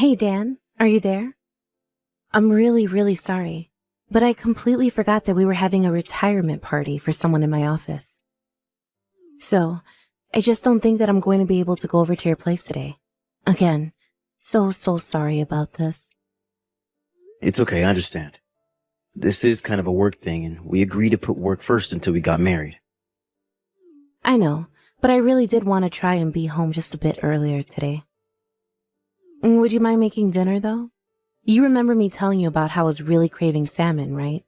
Hey, Dan, are you there? I'm really, really sorry, but I completely forgot that we were having a retirement party for someone in my office. So, I just don't think that I'm going to be able to go over to your place today. Again, so sorry about this. It's okay, I understand. This is kind of a work thing, and we agreed to put work first until we got married. I know, but I really did want to try and be home just a bit earlier today. Would you mind making dinner, though? You remember me telling you about how I was really craving salmon, right?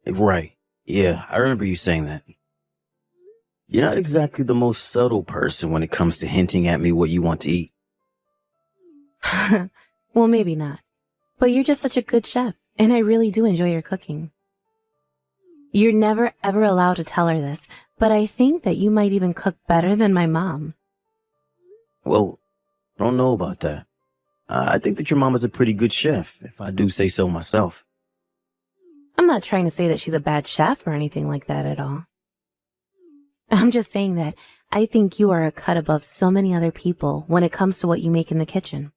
Right. Yeah, I remember you saying that. You're not exactly the most subtle person when it comes to hinting at me what you want to eat. Well, maybe not. But you're just such a good chef, and I really do enjoy your cooking. You're never ever allowed to tell her this, but I think that you might even cook better than my mom. Well, I don't know about that. I think that your mom is a pretty good chef, if I do say so myself. I'm not trying to say that she's a bad chef or anything like that at all. I'm just saying that I think you are a cut above so many other people when it comes to what you make in the kitchen.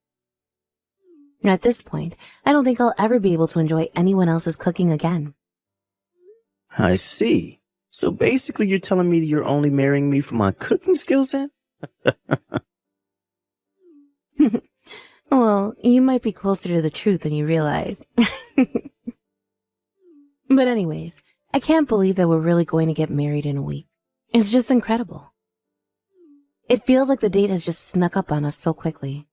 At this point, I don't think I'll ever be able to enjoy anyone else's cooking again. I see. So basically you're telling me you're only marrying me for my cooking skills then? Well, you might be closer to the truth than you realize. But anyways, I can't believe that we're really going to get married in a week. It's just incredible. It feels like the date has just snuck up on us so quickly.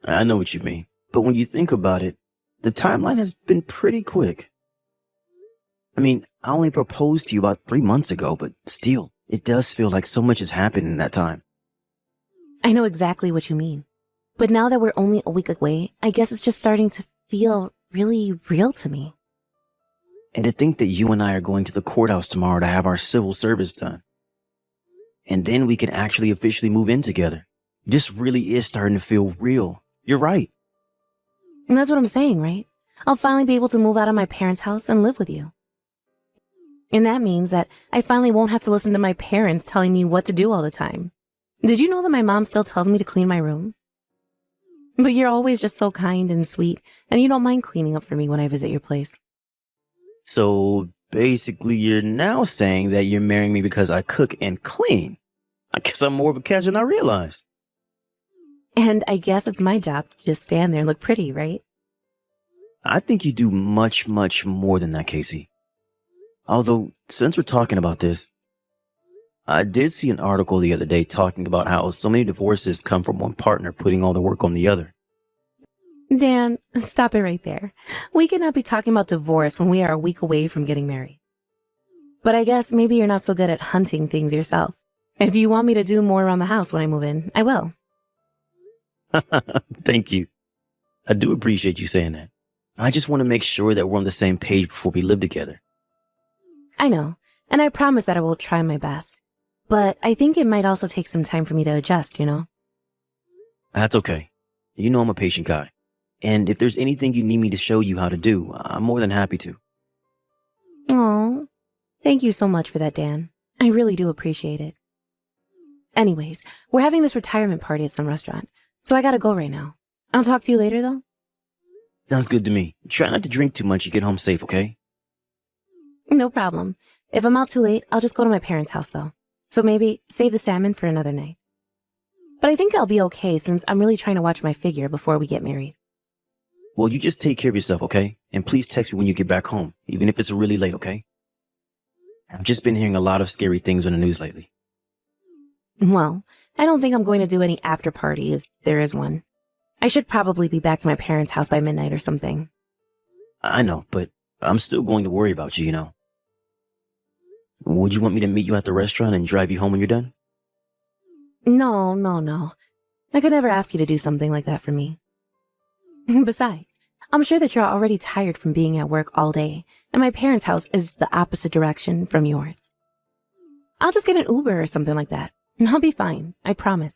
I know what you mean, but when you think about it, the timeline has been pretty quick. I mean, I only proposed to you about 3 months ago, but still, it does feel like so much has happened in that time. I know exactly what you mean. But now that we're only a week away, I guess it's just starting to feel really real to me. And to think that you and I are going to the courthouse tomorrow to have our civil service done. And then we can actually officially move in together. This really is starting to feel real. You're right. And that's what I'm saying, right? I'll finally be able to move out of my parents' house and live with you. And that means that I finally won't have to listen to my parents telling me what to do all the time. Did you know that my mom still tells me to clean my room? But you're always just so kind and sweet, and you don't mind cleaning up for me when I visit your place. So basically you're now saying that you're marrying me because I cook and clean. I guess I'm more of a catch than I realized. And I guess it's my job to just stand there and look pretty, right? I think you do much, much more than that, Casey. Although, since we're talking about this, I did see an article the other day talking about how so many divorces come from one partner putting all the work on the other. Dan, stop it right there. We cannot be talking about divorce when we are a week away from getting married. But I guess maybe you're not so good at hunting things yourself. If you want me to do more around the house when I move in, I will. Thank you. I do appreciate you saying that. I just want to make sure that we're on the same page before we live together. I know, and I promise that I will try my best. But I think it might also take some time for me to adjust, you know? That's okay. You know I'm a patient guy. And if there's anything you need me to show you how to do, I'm more than happy to. Aw, thank you so much for that, Dan. I really do appreciate it. Anyways, we're having this retirement party at some restaurant, so I gotta go right now. I'll talk to you later, though. Sounds good to me. Try not to drink too much and get home safe, okay? No problem. If I'm out too late, I'll just go to my parents' house, though. So maybe save the salmon for another night. But I think I'll be okay since I'm really trying to watch my figure before we get married. Well, you just take care of yourself, okay? And please text me when you get back home, even if it's really late, okay? I've just been hearing a lot of scary things on the news lately. Well, I don't think I'm going to do any after party, as there is one. I should probably be back to my parents' house by midnight or something. I know, but I'm still going to worry about you, you know. Would you want me to meet you at the restaurant and drive you home when you're done? No. I could never ask you to do something like that for me. Besides, I'm sure that you're already tired from being at work all day, and my parents' house is the opposite direction from yours. I'll just get an Uber or something like that, and I'll be fine, I promise.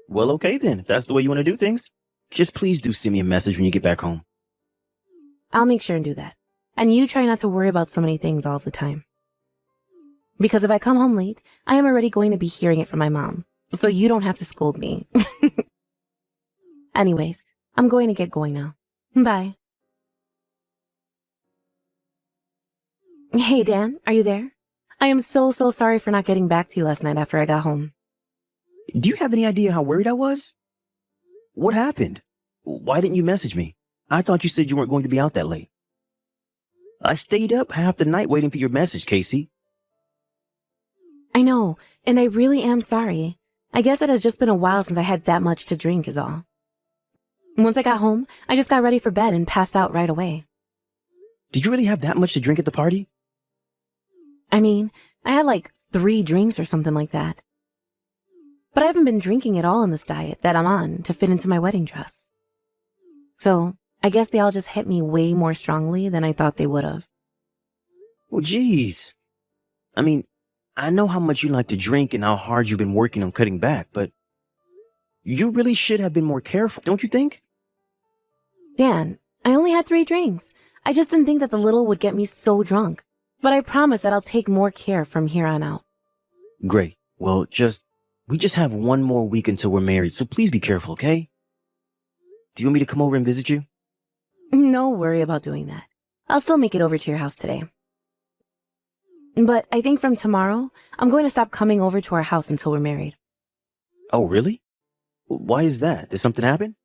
Well, okay then, if that's the way you want to do things. Just please do send me a message when you get back home. I'll make sure and do that. And you try not to worry about so many things all the time. Because if I come home late, I am already going to be hearing it from my mom, so you don't have to scold me. Anyways, I'm going to get going now. Bye. Hey, Dan, are you there? I am so sorry for not getting back to you last night after I got home. Do you have any idea how worried I was? What happened? Why didn't you message me? I thought you said you weren't going to be out that late. I stayed up half the night waiting for your message, Casey. I know, and I really am sorry. I guess it has just been a while since I had that much to drink is all. Once I got home, I just got ready for bed and passed out right away. Did you really have that much to drink at the party? I mean, I had like 3 drinks or something like that. But I haven't been drinking at all in this diet that I'm on to fit into my wedding dress. So, I guess they all just hit me way more strongly than I thought they would have. Well, geez. I mean, I know how much you like to drink and how hard you've been working on cutting back, but you really should have been more careful, don't you think? Dan, I only had 3 drinks. I just didn't think that the little would get me so drunk. But I promise that I'll take more care from here on out. Great. Well, we just have 1 more week until we're married, so please be careful, okay? Do you want me to come over and visit you? No worry about doing that. I'll still make it over to your house today. But I think from tomorrow, I'm going to stop coming over to our house until we're married. Oh, really? Why is that? Did something happen?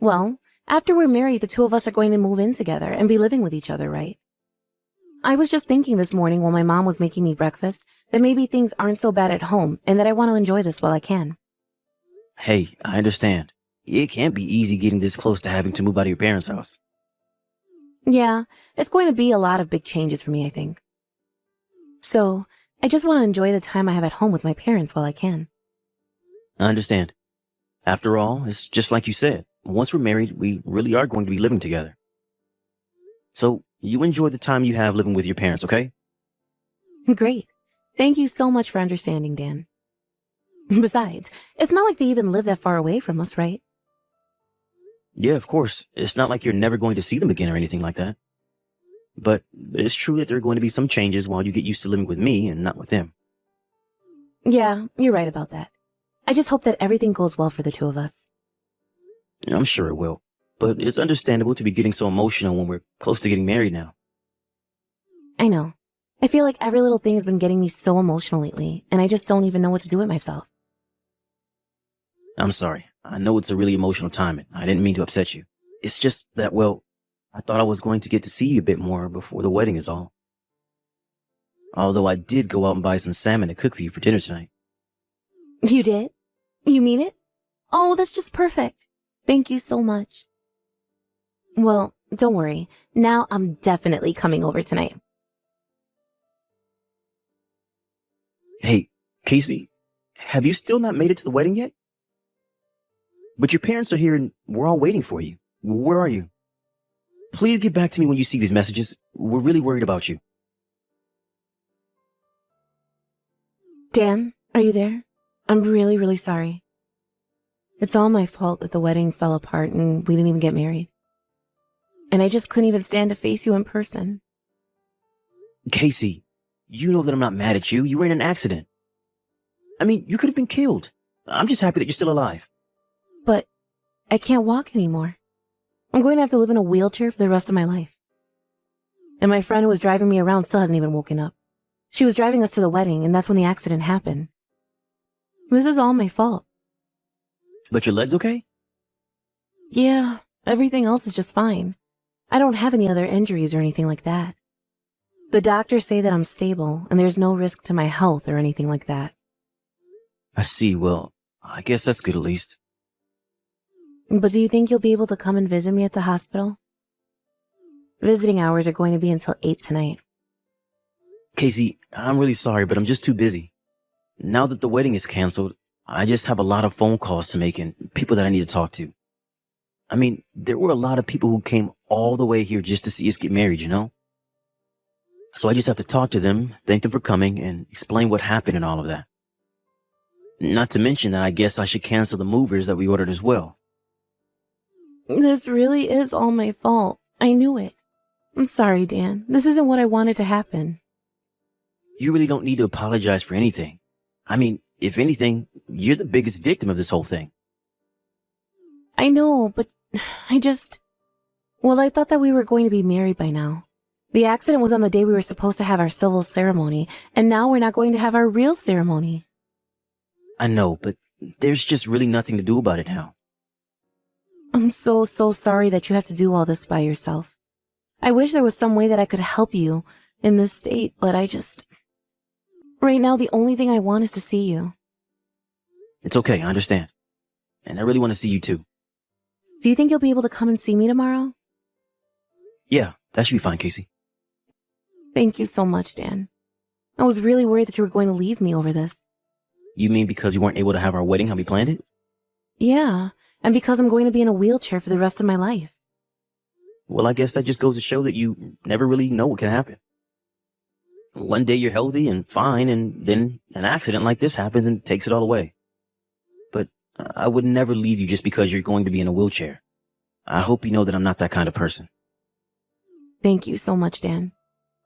Well, after we're married, the 2 of us are going to move in together and be living with each other, right? I was just thinking this morning while my mom was making me breakfast that maybe things aren't so bad at home and that I want to enjoy this while I can. Hey, I understand. It can't be easy getting this close to having to move out of your parents' house. Yeah, it's going to be a lot of big changes for me, I think. So, I just want to enjoy the time I have at home with my parents while I can. I understand. After all, it's just like you said. Once we're married, we really are going to be living together. So, you enjoy the time you have living with your parents, okay? Great. Thank you so much for understanding, Dan. Besides, it's not like they even live that far away from us, right? Yeah, of course. It's not like you're never going to see them again or anything like that. But it's true that there are going to be some changes while you get used to living with me and not with them. Yeah, you're right about that. I just hope that everything goes well for the 2 of us. I'm sure it will. But it's understandable to be getting so emotional when we're close to getting married now. I know. I feel like every little thing has been getting me so emotional lately, and I just don't even know what to do with myself. I'm sorry. I know it's a really emotional time, and I didn't mean to upset you. It's just that, well, I thought I was going to get to see you a bit more before the wedding is all. Although I did go out and buy some salmon to cook for you for dinner tonight. You did? You mean it? Oh, that's just perfect. Thank you so much. Well, don't worry. Now I'm definitely coming over tonight. Hey, Casey, have you still not made it to the wedding yet? But your parents are here and we're all waiting for you. Where are you? Please get back to me when you see these messages. We're really worried about you. Dan, are you there? I'm really sorry. It's all my fault that the wedding fell apart and we didn't even get married. And I just couldn't even stand to face you in person. Casey, you know that I'm not mad at you. You were in an accident. I mean, you could have been killed. I'm just happy that you're still alive. But I can't walk anymore. I'm going to have to live in a wheelchair for the rest of my life. And my friend who was driving me around still hasn't even woken up. She was driving us to the wedding, and that's when the accident happened. This is all my fault. But your leg's okay? Yeah, everything else is just fine. I don't have any other injuries or anything like that. The doctors say that I'm stable, and there's no risk to my health or anything like that. I see. Well, I guess that's good at least. But do you think you'll be able to come and visit me at the hospital? Visiting hours are going to be until 8 tonight. Casey, I'm really sorry, but I'm just too busy. Now that the wedding is canceled, I just have a lot of phone calls to make and people that I need to talk to. I mean, there were a lot of people who came all the way here just to see us get married, you know? So I just have to talk to them, thank them for coming, and explain what happened and all of that. Not to mention that I guess I should cancel the movers that we ordered as well. This really is all my fault. I knew it. I'm sorry, Dan. This isn't what I wanted to happen. You really don't need to apologize for anything. I mean, if anything, you're the biggest victim of this whole thing. I know, but I just... Well, I thought that we were going to be married by now. The accident was on the day we were supposed to have our civil ceremony, and now we're not going to have our real ceremony. I know, but there's just really nothing to do about it now. I'm so sorry that you have to do all this by yourself. I wish there was some way that I could help you in this state, but I just... Right now, the only thing I want is to see you. It's okay, I understand. And I really want to see you too. Do you think you'll be able to come and see me tomorrow? Yeah, that should be fine, Casey. Thank you so much, Dan. I was really worried that you were going to leave me over this. You mean because you weren't able to have our wedding how we planned it? Yeah, and because I'm going to be in a wheelchair for the rest of my life. Well, I guess that just goes to show that you never really know what can happen. One day you're healthy and fine, and then an accident like this happens and takes it all away. But I would never leave you just because you're going to be in a wheelchair. I hope you know that I'm not that kind of person. Thank you so much, Dan.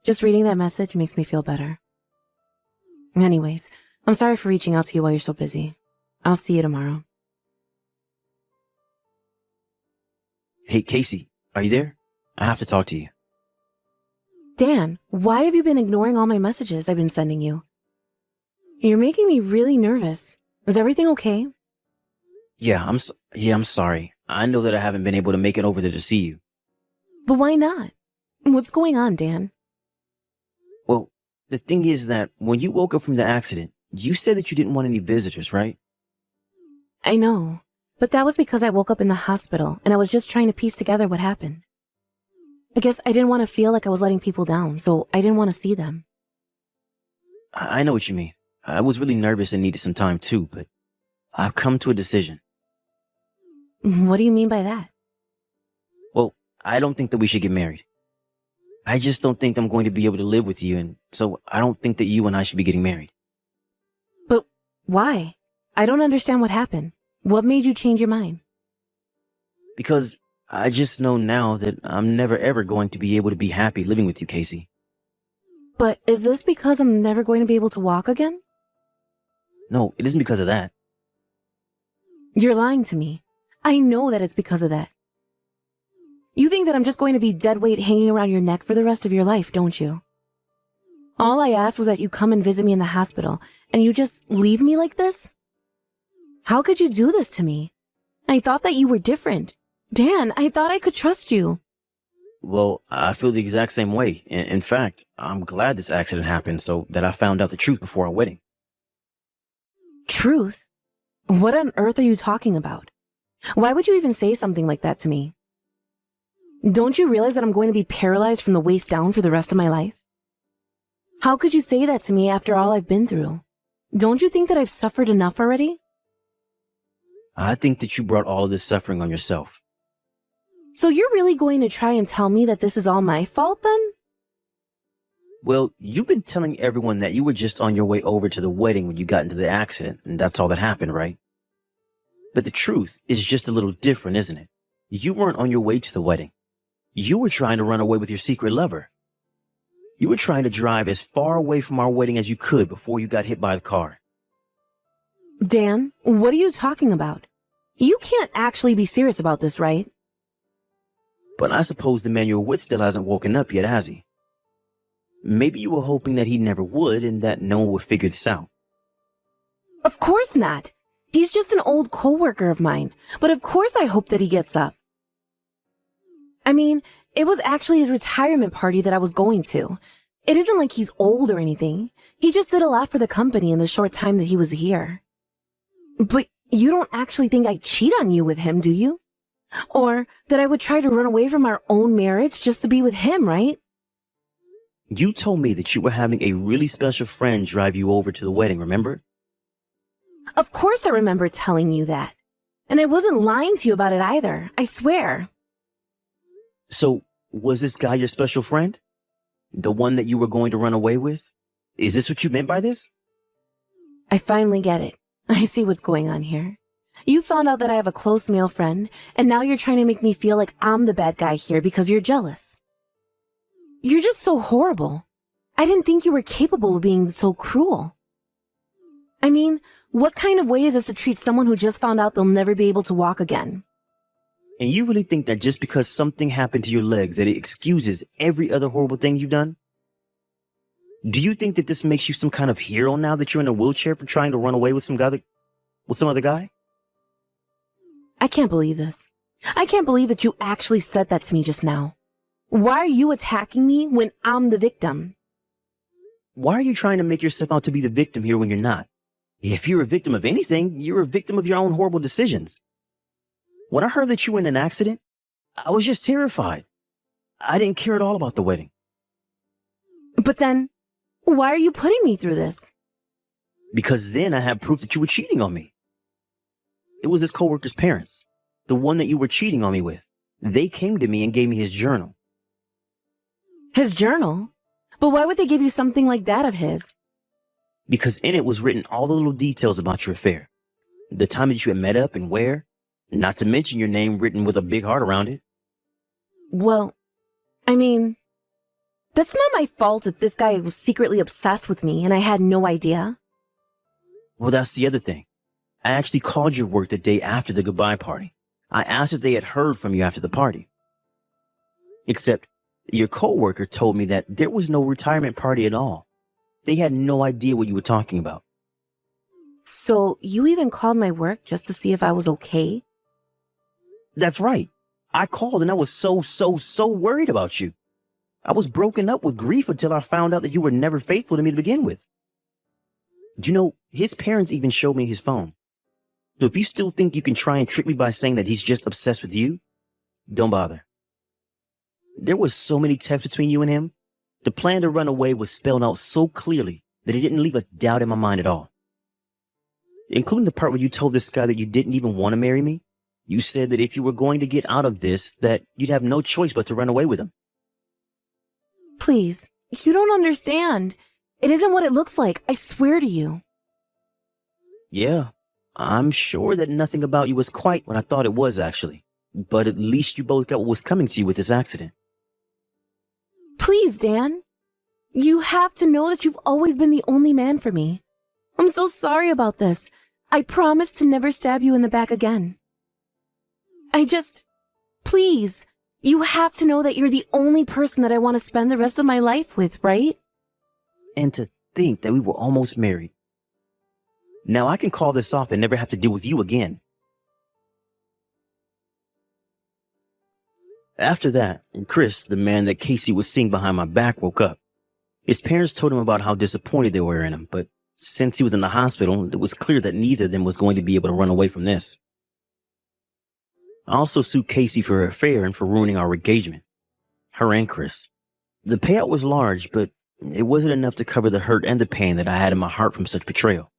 Just reading that message makes me feel better. Anyways, I'm sorry for reaching out to you while you're so busy. I'll see you tomorrow. Hey, Casey, are you there? I have to talk to you. Dan, why have you been ignoring all my messages I've been sending you? You're making me really nervous. Is everything okay? Yeah, I'm sorry. I know that I haven't been able to make it over there to see you. But why not? What's going on, Dan? Well, the thing is that when you woke up from the accident, you said that you didn't want any visitors, right? I know, but that was because I woke up in the hospital and I was just trying to piece together what happened. I guess I didn't want to feel like I was letting people down, so I didn't want to see them. I know what you mean. I was really nervous and needed some time too, but I've come to a decision. What do you mean by that? Well, I don't think that we should get married. I just don't think I'm going to be able to live with you, and so I don't think that you and I should be getting married. But why? I don't understand what happened. What made you change your mind? Because I just know now that I'm never ever going to be able to be happy living with you, Casey. But is this because I'm never going to be able to walk again? No, it isn't because of that. You're lying to me. I know that it's because of that. You think that I'm just going to be dead weight hanging around your neck for the rest of your life, don't you? All I asked was that you come and visit me in the hospital, and you just leave me like this? How could you do this to me? I thought that you were different. Dan, I thought I could trust you. Well, I feel the exact same way. In fact, I'm glad this accident happened so that I found out the truth before our wedding. Truth? What on earth are you talking about? Why would you even say something like that to me? Don't you realize that I'm going to be paralyzed from the waist down for the rest of my life? How could you say that to me after all I've been through? Don't you think that I've suffered enough already? I think that you brought all of this suffering on yourself. So you're really going to try and tell me that this is all my fault then? Well, you've been telling everyone that you were just on your way over to the wedding when you got into the accident, and that's all that happened, right? But the truth is just a little different, isn't it? You weren't on your way to the wedding. You were trying to run away with your secret lover. You were trying to drive as far away from our wedding as you could before you got hit by the car. Dan, what are you talking about? You can't actually be serious about this, right? But I suppose the man you were with still hasn't woken up yet, has he? Maybe you were hoping that he never would and that no one would figure this out. Of course not. He's just an old coworker of mine, but of course I hope that he gets up. I mean, it was actually his retirement party that I was going to. It isn't like he's old or anything. He just did a lot for the company in the short time that he was here. But you don't actually think I'd cheat on you with him, do you? Or that I would try to run away from our own marriage just to be with him, right? You told me that you were having a really special friend drive you over to the wedding, remember? Of course I remember telling you that. And I wasn't lying to you about it either, I swear. So, was this guy your special friend? The one that you were going to run away with? Is this what you meant by this? I finally get it. I see what's going on here. You found out that I have a close male friend, and now you're trying to make me feel like I'm the bad guy here because you're jealous. You're just so horrible. I didn't think you were capable of being so cruel. I mean, what kind of way is this to treat someone who just found out they'll never be able to walk again? And you really think that just because something happened to your legs that it excuses every other horrible thing you've done? Do you think that this makes you some kind of hero now that you're in a wheelchair for trying to run away with some other guy? I can't believe this. I can't believe that you actually said that to me just now. Why are you attacking me when I'm the victim? Why are you trying to make yourself out to be the victim here when you're not? If you're a victim of anything, you're a victim of your own horrible decisions. When I heard that you were in an accident, I was just terrified. I didn't care at all about the wedding. But then, why are you putting me through this? Because then I had proof that you were cheating on me. It was his coworker's parents, the one that you were cheating on me with. They came to me and gave me his journal. His journal? But why would they give you something like that of his? Because in it was written all the little details about your affair. The time that you had met up and where, not to mention your name written with a big heart around it. Well, I mean, that's not my fault if this guy was secretly obsessed with me and I had no idea. Well, that's the other thing. I actually called your work the day after the goodbye party. I asked if they had heard from you after the party. Except your coworker told me that there was no retirement party at all. They had no idea what you were talking about. So you even called my work just to see if I was okay? That's right. I called and I was so worried about you. I was broken up with grief until I found out that you were never faithful to me to begin with. Do you know, his parents even showed me his phone. So if you still think you can try and trick me by saying that he's just obsessed with you, don't bother. There was so many texts between you and him. The plan to run away was spelled out so clearly that it didn't leave a doubt in my mind at all. Including the part where you told this guy that you didn't even want to marry me. You said that if you were going to get out of this, that you'd have no choice but to run away with him. Please, you don't understand. It isn't what it looks like, I swear to you. Yeah, I'm sure that nothing about you was quite what I thought it was, actually. But at least you both got what was coming to you with this accident. Please, Dan. You have to know that you've always been the only man for me. I'm so sorry about this. I promise to never stab you in the back again. Please, you have to know that you're the only person that I want to spend the rest of my life with, right? And to think that we were almost married. Now I can call this off and never have to deal with you again. After that, Chris, the man that Casey was seeing behind my back, woke up. His parents told him about how disappointed they were in him, but since he was in the hospital, it was clear that neither of them was going to be able to run away from this. I also sued Casey for her affair and for ruining our engagement. Her and Chris. The payout was large, but it wasn't enough to cover the hurt and the pain that I had in my heart from such betrayal.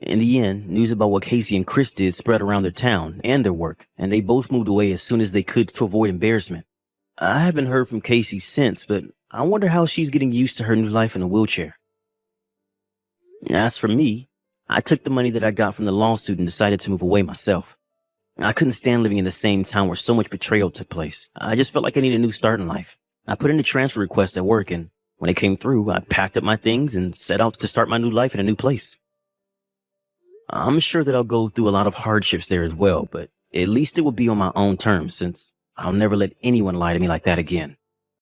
In the end, news about what Casey and Chris did spread around their town and their work, and they both moved away as soon as they could to avoid embarrassment. I haven't heard from Casey since, but I wonder how she's getting used to her new life in a wheelchair. As for me, I took the money that I got from the lawsuit and decided to move away myself. I couldn't stand living in the same town where so much betrayal took place. I just felt like I needed a new start in life. I put in a transfer request at work, and when it came through, I packed up my things and set out to start my new life in a new place. I'm sure that I'll go through a lot of hardships there as well, but at least it will be on my own terms, since I'll never let anyone lie to me like that again.